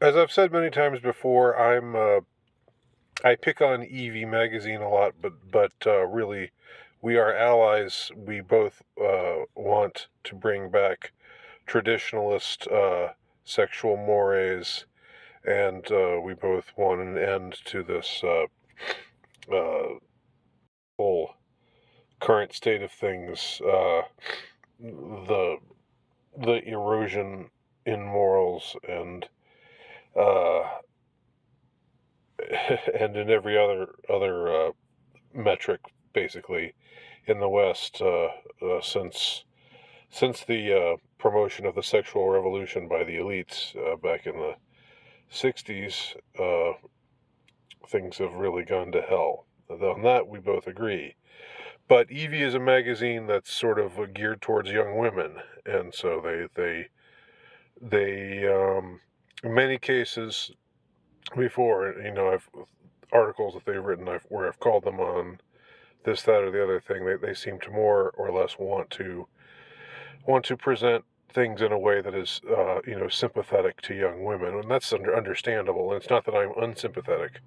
As I've said many times before, I pick on EV magazine a lot, but really, we are allies. We both want to bring back traditionalist sexual mores, and we both want an end to this uh, whole current state of things. The the erosion in morals uh, and in every other metric, basically, in the West since the promotion of the sexual revolution by the elites back in the '60s. Things have really gone to hell. On that, we both agree. But Evie is a magazine that's sort of geared towards young women, and so they in many cases before, I've articles that they've written where I've called them on this, that, or the other thing. They seem to more or less want to present things in a way that is sympathetic to young women, and that's understandable. And it's not that I'm unsympathetic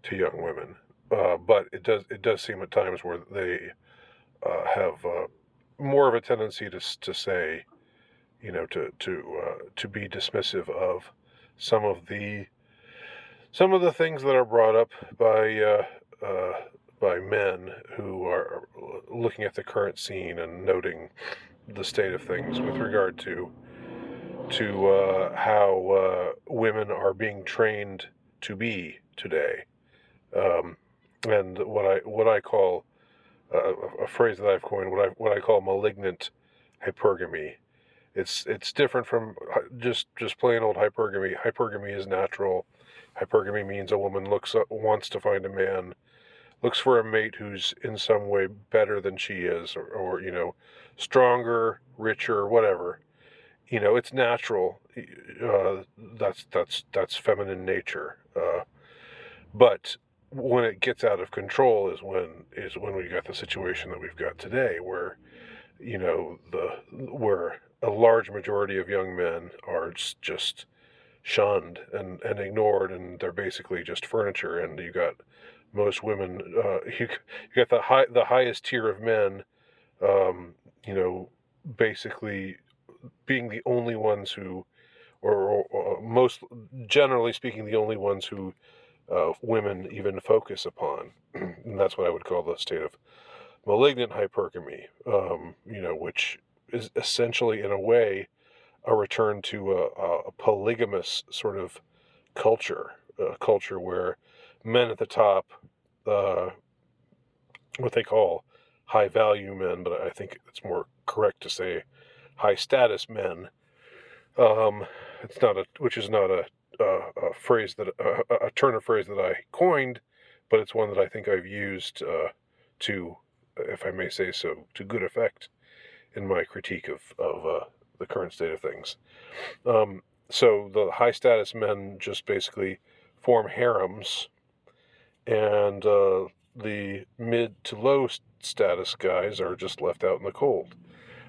to young women, but it does seem at times where they have more of a tendency to say, to be dismissive of some of the some of the things that are brought up uh, by men who are looking at the current scene and noting the state of things with regard to how women are being trained to be today, um, and what I call a phrase that I've coined, what I call malignant hypergamy. It's different from just plain old hypergamy. Hypergamy is natural. Hypergamy means a woman wants to find a man, looks for a mate who's in some way better than she is, or stronger, richer, whatever. It's natural. That's feminine nature. But when it gets out of control is when we got the situation that we've got today, where where a large majority of young men are just shunned and ignored, and they're basically just furniture. And you got most women. You got the highest tier of men. Um, you know, basically being the only ones who, or most generally speaking, the only ones who women even focus upon. And that's what I would call the state of malignant hypergamy, which is essentially, in a way, a return to a polygamous sort of culture, a culture where men at the top, uh, what they call high value men, but I think it's more correct to say high status men. Um, which is not a phrase a turn of phrase that I coined, but it's one that I think I've used to, if I may say so, to good effect in my critique of the current state of things. Um, so the high status men just basically form harems, and the mid to low status guys are just left out in the cold.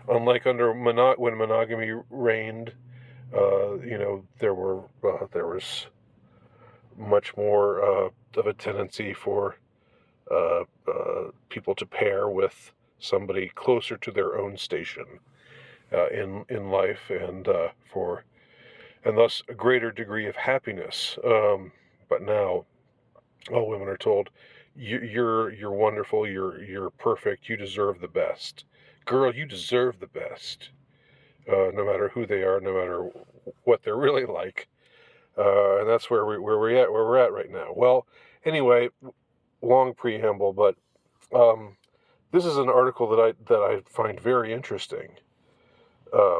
Unlike when monogamy reigned, there was much more of a tendency for people to pair with somebody closer to their own station in life, and thus a greater degree of happiness. But now all women are told, you're wonderful, you're perfect, you deserve the best, girl, you deserve the best. No matter who they are, no matter what they're really like, and that's where we're at right now. Well, anyway, long preamble, but this is an article that I find very interesting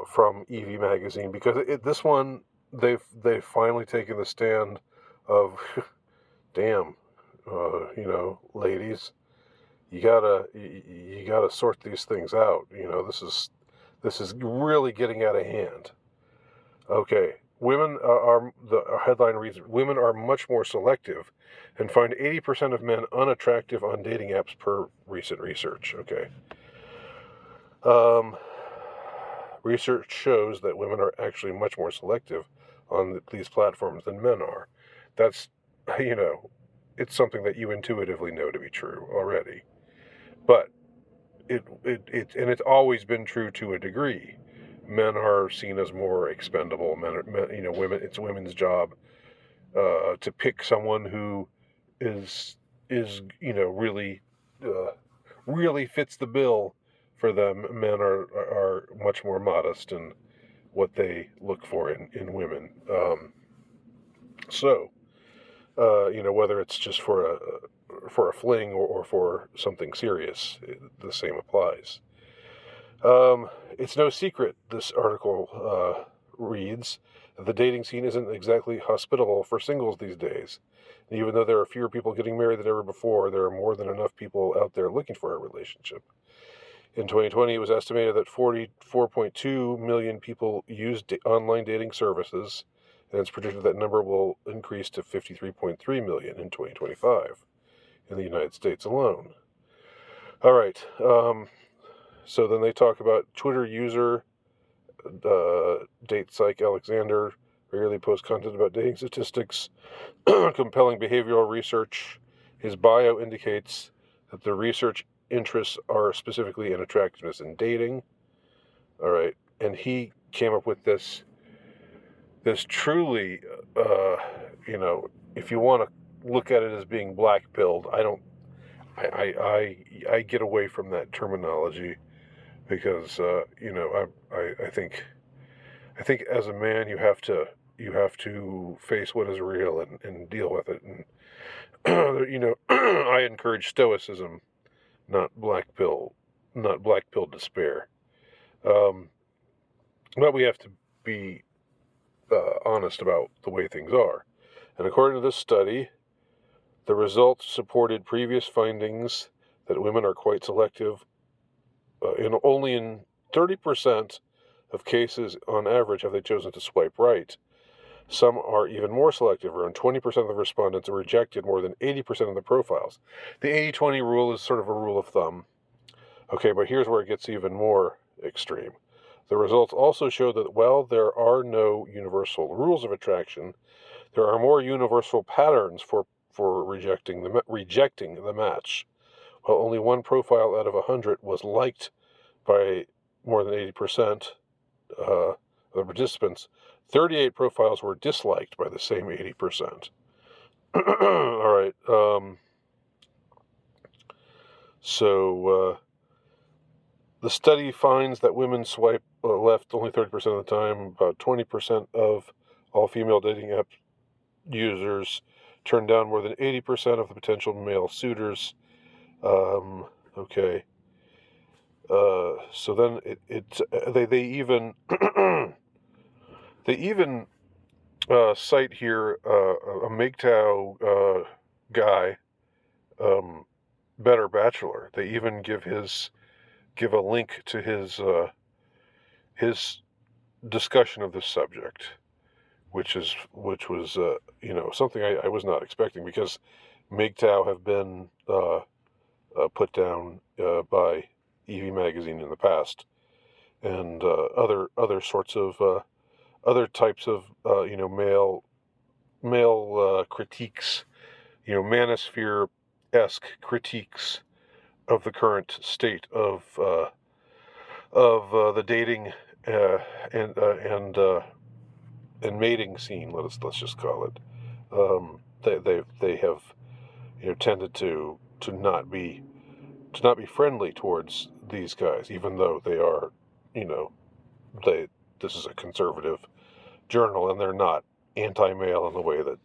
from EV Magazine, because this one they've finally taken the stand of, damn, ladies, you gotta sort these things out. This is really getting out of hand. Okay, the headline reads, women are much more selective and find 80% of men unattractive on dating apps per recent research. Okay. Um, Research shows that women are actually much more selective on these platforms than men are. That's, it's something that you intuitively know to be true already. But it's always been true to a degree. Men are seen as more expendable. Women. It's women's job to pick someone who is really really fits the bill for them. Men are much more modest in what they look for in women. Whether it's just for a fling or for something serious, the same applies. It's no secret, this article reads, that the dating scene isn't exactly hospitable for singles these days. And even though there are fewer people getting married than ever before, there are more than enough people out there looking for a relationship. In 2020, it was estimated that 44.2 million people used online dating services, and it's predicted that number will increase to 53.3 million in 2025 in the United States alone. All right. So then they talk about Twitter user date psych Alexander regularly posts content about dating statistics, compelling behavioral research. His bio indicates that the research interests are specifically in attractiveness and dating. All right, and he came up with this truly, if you want to look at it as being black-pilled, I get away from that terminology because I think as a man you have to face what is real and deal with it, and I encourage stoicism, not black pill despair. But we have to be honest about the way things are. And according to this study, the results supported previous findings that women are quite selective. Only in 30% of cases, on average, have they chosen to swipe right. Some are even more selective. Around 20% of the respondents are rejected more than 80% of the profiles. The 80-20 rule is sort of a rule of thumb. Okay, but here's where it gets even more extreme. The results also show that while there are no universal rules of attraction, there are more universal patterns for rejecting the match. While only one profile out of 100 was liked by more than 80% of the participants, 38 profiles were disliked by the same 80%. All right. The study finds that women swipe left only 30% of the time. About 20% of all female dating app users turn down more than 80% of the potential male suitors. Okay. So then they even they even cite here a MGTOW guy, Better Bachelor. They even give a link to his discussion of this subject, which was something I was not expecting, because MGTOW have been put down by EV Magazine in the past, and other sorts of other types of male critiques, manosphere-esque critiques of the current state of the dating and mating scene. Let's just call it. They have tended to not be friendly towards these guys, even though they are this is a conservative journal, and they're not anti-male in the way that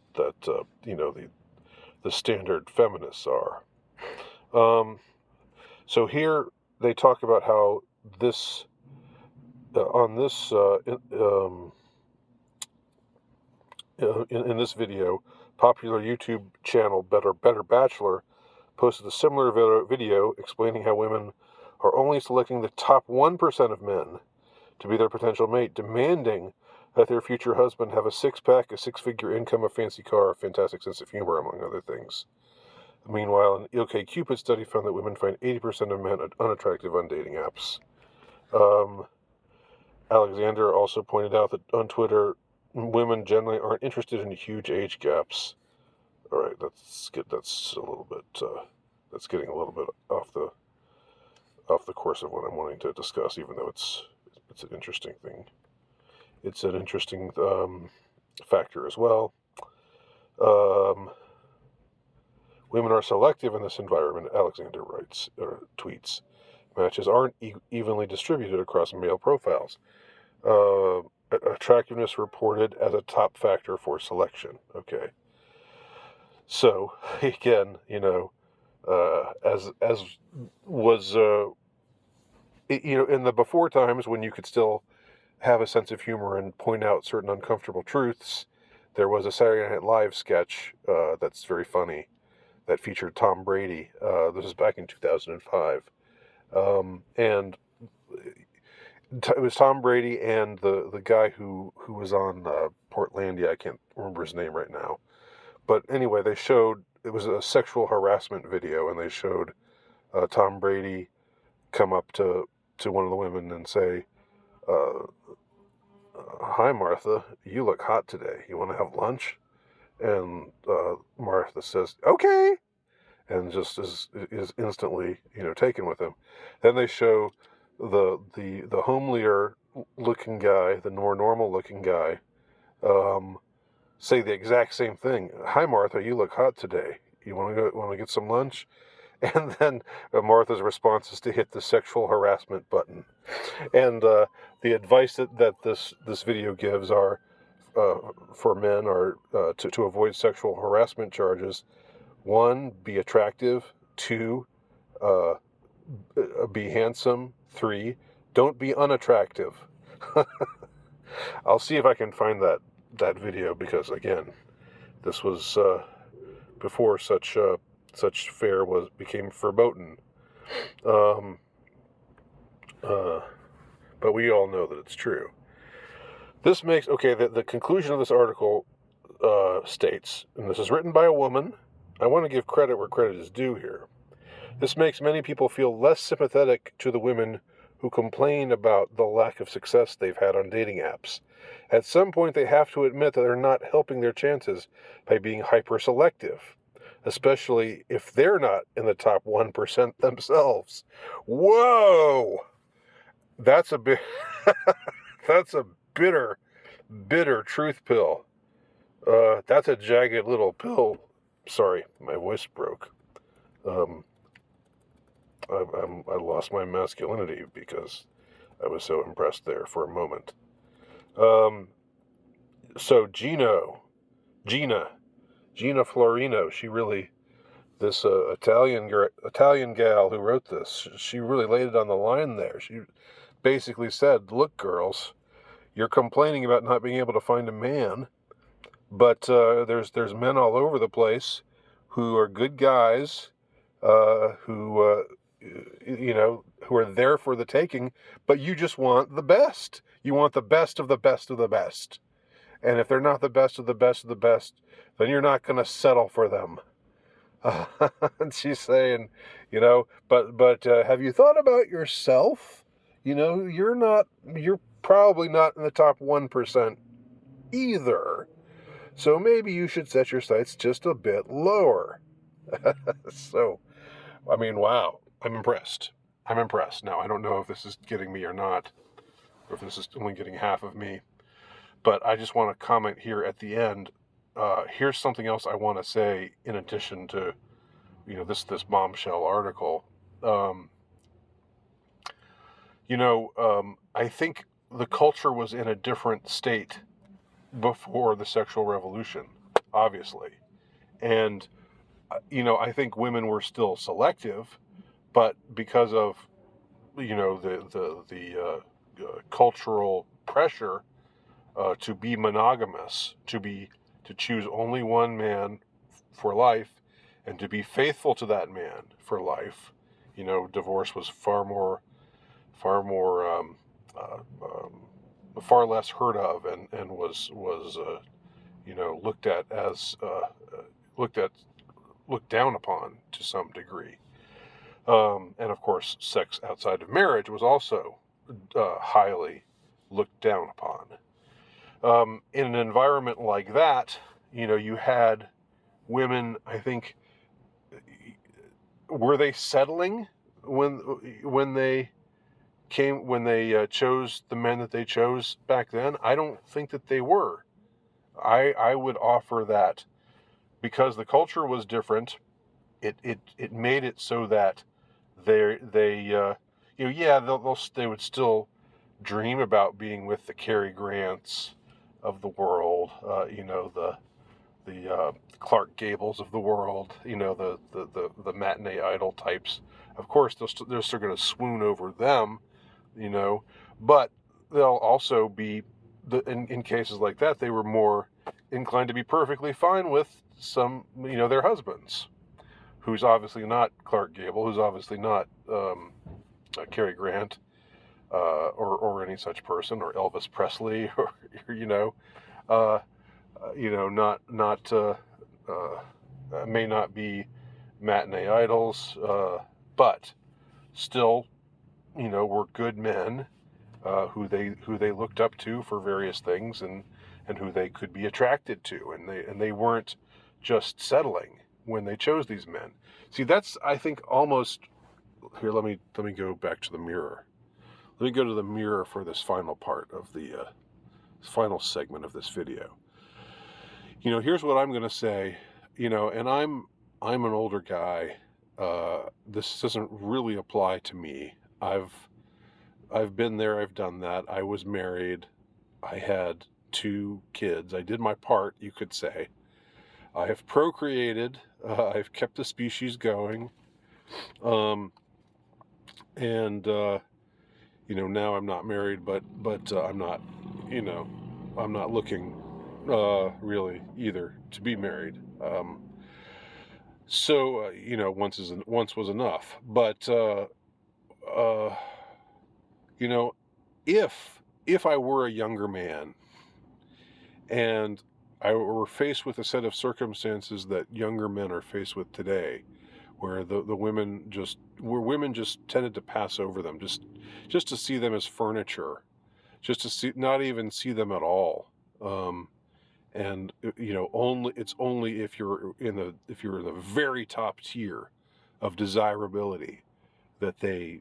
the standard feminists are. So here they talk about how this in this video, popular YouTube channel Better Bachelor posted a similar video explaining how women are only selecting the top 1% of men to be their potential mate, demanding that their future husband have a six-pack, a six-figure income, a fancy car, a fantastic sense of humor, among other things. Meanwhile, an OkCupid study found that women find 80% of men unattractive on dating apps. Alexander also pointed out that on Twitter, women generally aren't interested in huge age gaps. All right, that's a little bit. That's getting a little bit off the course of what I'm wanting to discuss, even though it's an interesting thing. It's an interesting factor as well. Women are selective in this environment, Alexander writes, tweets. Matches aren't evenly distributed across male profiles. Attractiveness reported as a top factor for selection. Okay. So, again, as was, in the before times when you could still have a sense of humor and point out certain uncomfortable truths, there was a Saturday Night Live sketch that's very funny that featured Tom Brady. This is back in 2005. And it was Tom Brady and the guy who was on Portlandia. I can't remember his name right now. But anyway, it was a sexual harassment video, and they showed Tom Brady come up to one of the women and say, "Hi, Martha, you look hot today. You want to have lunch?" And Martha says, "Okay," and just is instantly taken with him. Then they show the homelier looking guy, the more normal looking guy, say the exact same thing. "Hi, Martha, you look hot today. You want to get some lunch?" And then Martha's response is to hit the sexual harassment button. And the advice that this video gives are for men are to avoid sexual harassment charges. 1, be attractive. 2, be handsome. 3, don't be unattractive. I'll see if I can find that video, because again, this was before such fare became verboten. But we all know that it's true. This makes the conclusion of this article states, and this is written by a woman. I want to give credit where credit is due here. This makes many people feel less sympathetic to the women who complain about the lack of success they've had on dating apps. At some point, they have to admit that they're not helping their chances by being hyper-selective, especially if they're not in the top 1% themselves. Whoa! That's a bit. That's a bitter truth pill. That's a jagged little pill. Sorry, my voice broke. I lost my masculinity because I was so impressed there for a moment. So Gina Florino, this Italian gal who wrote this, she really laid it on the line there. She basically said, "Look, girls, you're complaining about not being able to find a man, but there's men all over the place who are good guys, who are there for the taking, but you just want the best. You want the best of the best of the best. And if they're not the best of the best of the best, then you're not going to settle for them." And she's saying, but have you thought about yourself? You're probably not in the top 1% either. So maybe you should set your sights just a bit lower. So, I mean, wow, I'm impressed. Now, I don't know if this is getting me or not, or if this is only getting half of me, but I just want to comment here at the end. Here's something else I want to say in addition to, this bombshell article. I think the culture was in a different state before the sexual revolution, obviously. And, I think women were still selective, but because of, the cultural pressure to be monogamous, to choose only one man for life, and to be faithful to that man for life, divorce was far less heard of, and was looked down upon to some degree. And of course, sex outside of marriage was also highly looked down upon. In an environment like that, you had women, I think, were they settling when they chose the men that they chose back then? I don't think that they were. I would offer that because the culture was different. It made it so that they would still dream about being with the Cary Grants of the world, the Clark Gables of the world, the matinee idol types. Of course, they're still going to swoon over them, but they'll also be, in cases like that, they were more inclined to be perfectly fine with their husbands, who's obviously not Clark Gable, who's obviously not Cary Grant, or any such person, or Elvis Presley, or uh, may not be matinee idols, but still, were good men who they looked up to for various things, and who they could be attracted to, and they weren't just settling when they chose these men. See, that's, I think, almost here. Let me go back to the mirror. Let me go to the mirror for this final part of the final segment of this video. Here's what I'm going to say. And I'm an older guy. This doesn't really apply to me. I've been there. I've done that. I was married. I had 2 kids. I did my part, you could say. I have procreated. I've kept the species going. Now I'm not married, but I'm not, I'm not looking really either to be married. Once was enough. But if I were a younger man and I were faced with a set of circumstances that younger men are faced with today, where the women just tended to pass over them, just to see them as furniture, just to not even see them at all, and it's only if you're in the very top tier of desirability that they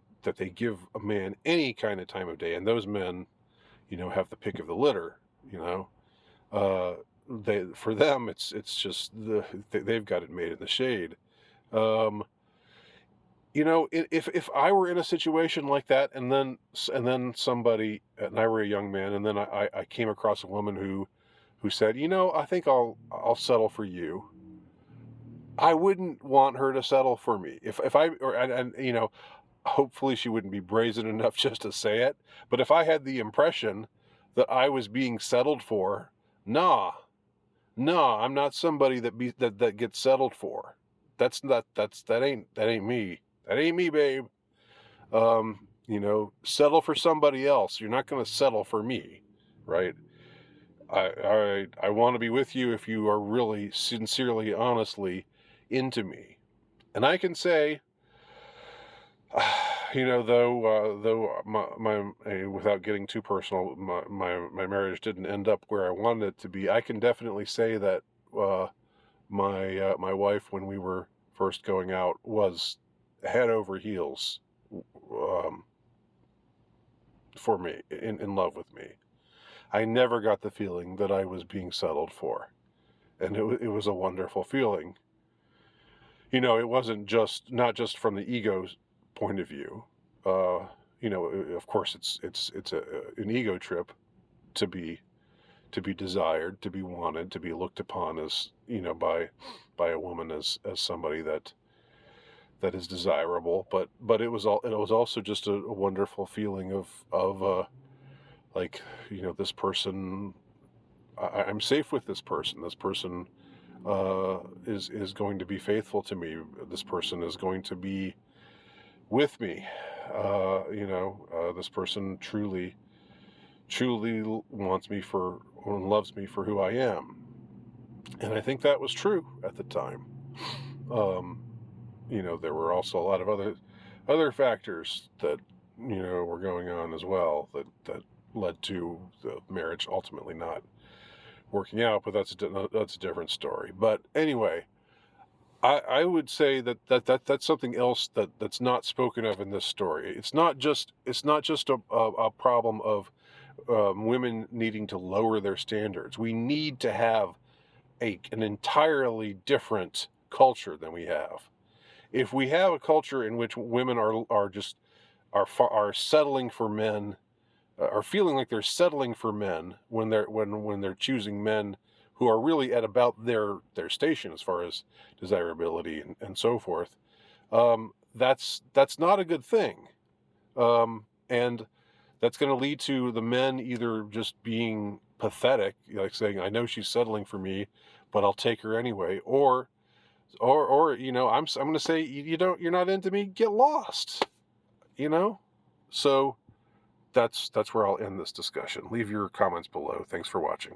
give a man any kind of time of day, and those men, have the pick of the litter, for them it's just they've got it made in the shade. If I were in a situation like that, and then somebody, and I were a young man, and then I came across a woman who said, I think I'll settle for you. I wouldn't want her to settle for me. Hopefully she wouldn't be brazen enough just to say it. But if I had the impression that I was being settled for, nah, I'm not somebody that gets settled for. That ain't me. That ain't me, babe. Settle for somebody else. You're not going to settle for me, right? I want to be with you if you are really sincerely, honestly into me. And I can say, though without getting too personal, my marriage didn't end up where I wanted it to be. I can definitely say that my wife, when we were first going out, was head over heels for me, in love with me. I never got the feeling that I was being settled for, and it was a wonderful feeling. It wasn't not just from the ego's point of view. Of course, it's an ego trip to be desired, to be wanted, to be looked upon as, by a woman as somebody that is desirable. But it was also just a wonderful feeling of this person. I'm safe with this person. This person is going to be faithful to me. This person is going to be with me. This person truly wants me and loves me for who I am. And I think that was true at the time. There were also a lot of other factors that, were going on as well that led to the marriage ultimately not working out, but that's a different story. But anyway, I would say that's something else that's not spoken of in this story. It's not just a problem of women needing to lower their standards. We need to have an entirely different culture than we have. If we have a culture in which women are settling for men, are feeling like they're settling for men when they're choosing men who are really at about their station as far as desirability and so forth, that's not a good thing, and that's going to lead to the men either just being pathetic, like saying, "I know she's settling for me, but I'll take her anyway," or I'm going to say, you're not into me, get lost, you know. So that's where I'll end this discussion. Leave your comments below. Thanks for watching.